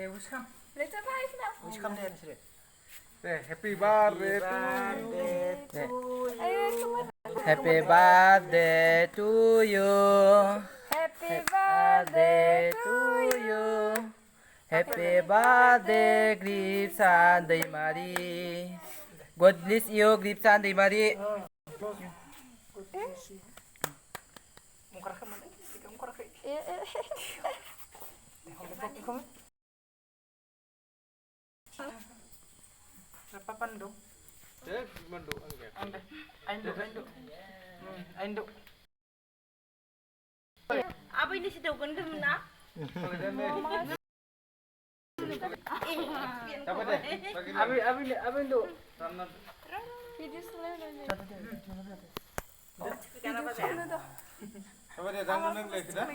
wish come. Let's surprise now. Wish come deh sih. Happy birthday to you. Happy birthday to you. Happy Birthday to you. Happy birthday, Gripsan Daimari. God bless you, Gripsan Daimari. Papandong. Manduk angkat. Ainduk. Apa ini sih kan kena? Dapat deh. Abi induk. Video selalu. Dapat deh, jangan nang lagi dah.